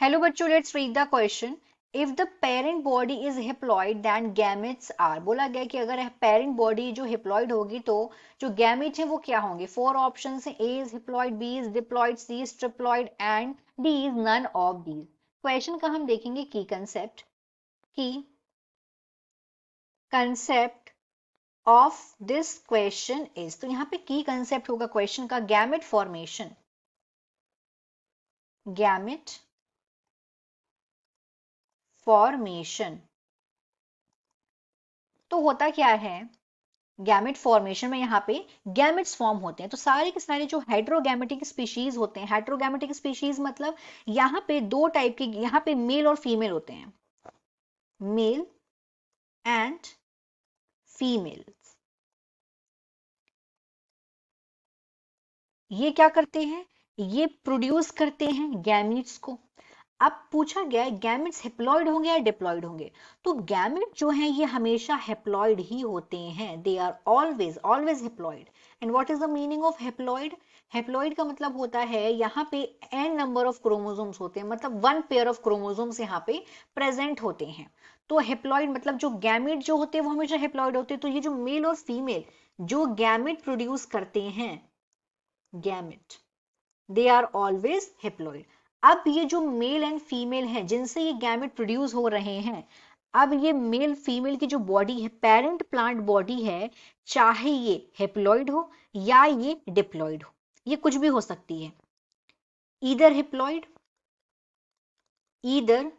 Hello बच्चों, let's read the question. If the parent body is haploid, then gametes are. बोला गया कि अगर parent body जो haploid होगी तो जो gamete है वो क्या होंगे? 4 options हैं. A is haploid, B is diploid, C is triploid and D is none of these. Question का हम देखेंगे key concept. Key concept of this question is, तो यहाँ पे key concept होगा question का gamete formation. Gamete formation. तो होता क्या है गैमेट फॉर्मेशन में? यहाँ पे गैमेट्स फॉर्म होते हैं. तो सारे के सारे जो हेट्रोगैमेटिक स्पीशीज होते हैं, हेट्रोगैमेटिक स्पीशीज मतलब यहाँ पे दो टाइप के, यहाँ पे मेल और फीमेल होते हैं, मेल एंड फीमेल. ये क्या करते हैं? ये प्रोड्यूस करते हैं गैमेट्स को. अब पूछा गया है गैमेट्स हेप्लॉइड होंगे या डिप्लॉइड होंगे. तो गैमेट जो हैं ये हमेशा हेप्लॉइड ही होते हैं. They are always always haploid. And what is the meaning of haploid? Haploid का मतलब होता है यहाँ पे n नंबर ऑफ क्रोमोसोम्स होते हैं, मतलब 1 पेयर ऑफ क्रोमोसोम्स यहाँ पे प्रेजेंट होते हैं. तो हेप्लॉइड मतलब जो गैमेट जो होते हैं वो हमेशा हेप्लॉइड होते हैं. तो ये जो मेल और फीमेल जो गैमेट प्रोड्यूस करते हैं, gamete, they are always haploid. अब ये जो मेल एंड फीमेल हैं जिनसे ये गैमेट प्रोड्यूस हो रहे हैं, अब ये मेल फीमेल की जो बॉडी है, पेरेंट प्लांट बॉडी है, चाहे ये हेप्लॉइड हो या ये डिप्लॉइड हो, ये कुछ भी हो सकती है. ईदर हेप्लॉइड, ईदर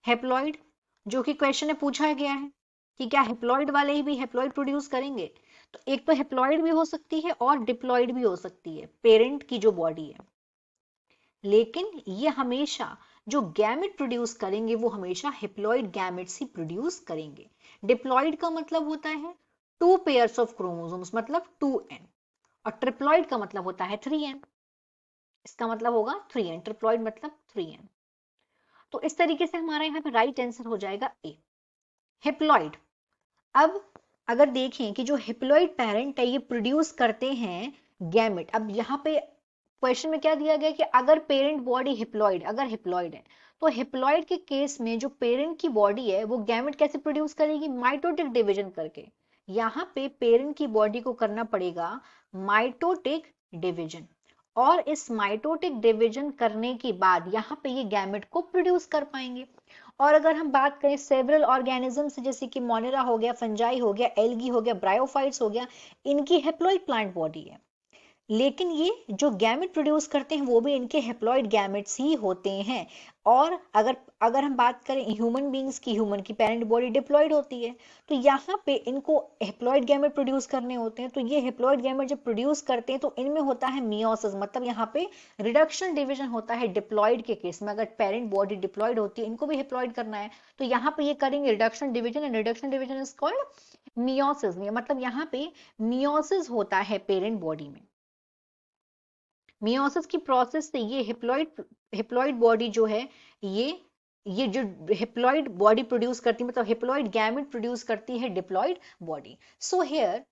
हेप्लॉइड, जो कि क्वेश्चन में पूछा गया है कि क्या हेप्लॉइड वाले ही भी हेप्लॉइड प्रोड्यूस करेंगे. तो एक तो हेप्लॉइड भी हो सकती है और डिप्लॉइड भी हो सकती है पेरेंट की जो बॉडी है. लेकिन ये हमेशा जो गैमेट प्रोड्यूस करेंगे वो हमेशा हेप्लॉइड गैमेट्स ही प्रोड्यूस करेंगे. डिप्लॉइड का मतलब होता है 2 पेयर्स ऑफ क्रोमोसोम्स, मतलब 2n. और ट्रिप्लॉइड का मतलब होता है 3n. इसका मतलब होगा 3n. ट्रिप्लॉइड मतलब 3n. तो इस तरीके से हमारा यहाँ पे राइट आंसर हो जाएगा ए, हेप्लॉइड. अब अगर देखें कि जो हेप्लॉइड पेरेंट है ये प्रोड्यूस करते हैं गैमेट. अब यहाँ पे क्वेश्चन में क्या दिया गया कि अगर पेरेंट बॉडी हिप्लॉइड, अगर हिप्लॉइड है तो हिप्लॉइड के केस में जो पेरेंट की बॉडी है वो गैमेट कैसे प्रोड्यूस करेगी? माइटोटिक डिवीजन करके. यहाँ पे पेरेंट की बॉडी को करना पड़ेगा माइटोटिक डिवीजन. और इस माइटोटिक डिवीजन करने के बाद यहाँ पे ये गैमेट को प्रोड्यूस कर पाएंगे. और अगर हम बात करें सेवरल ऑर्गेनिजम्स जैसे कि मोनेरा हो गया, फंजाई हो गया, एल्गी हो गया, ब्रायोफाइट्स हो गया, इनकी हेप्लॉइड प्लांट बॉडी है. लेकिन ये जो गैमेट प्रोड्यूस करते हैं वो भी इनके हेप्लॉइड गैमेट्स ही होते हैं. और अगर अगर हम बात करें ह्यूमन बींग्स की, ह्यूमन की पेरेंट बॉडी डिप्लॉइड होती है. तो यहाँ पे इनको हेप्लॉइड गैमेट प्रोड्यूस करने होते हैं. तो ये हेप्लॉइड गैमेट जब प्रोड्यूस करते हैं तो इनमें होता है मियोसिस, मतलब यहाँ पे रिडक्शन डिवीजन होता है डिप्लॉइड के केस में. अगर पेरेंट बॉडी डिप्लॉइड होती है, इनको भी हेप्लॉइड करना है तो यहाँ पे ये करेंगे reduction division. And reduction division is called meiosis. मतलब यहाँ पे मियोसिस होता है पेरेंट बॉडी में. मियोसिस की प्रोसेस से ये हिप्लॉइड बॉडी जो है ये जो हिप्लॉइड बॉडी प्रोड्यूस करती है, मतलब हिप्लॉइड गैमेट प्रोड्यूस करती है diploid body. So here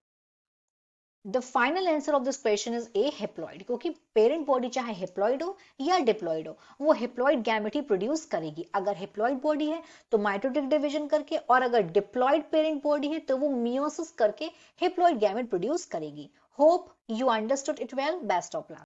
the final answer of this question is a, haploid. क्योंकि पेरेंट बॉडी चाहे हेप्लॉइड हो या डिप्लॉइड हो, वो हेप्लॉइड गैमेट ही प्रोड्यूस करेगी. अगर हेप्लॉइड बॉडी है तो माइटोटिक डिवीजन करके, और अगर डिप्लॉइड पेरेंट बॉडी है तो वो मियोसिस करके हेप्लॉइड गैमेट प्रोड्यूस करेगी. Hope you understood it well. Best of luck.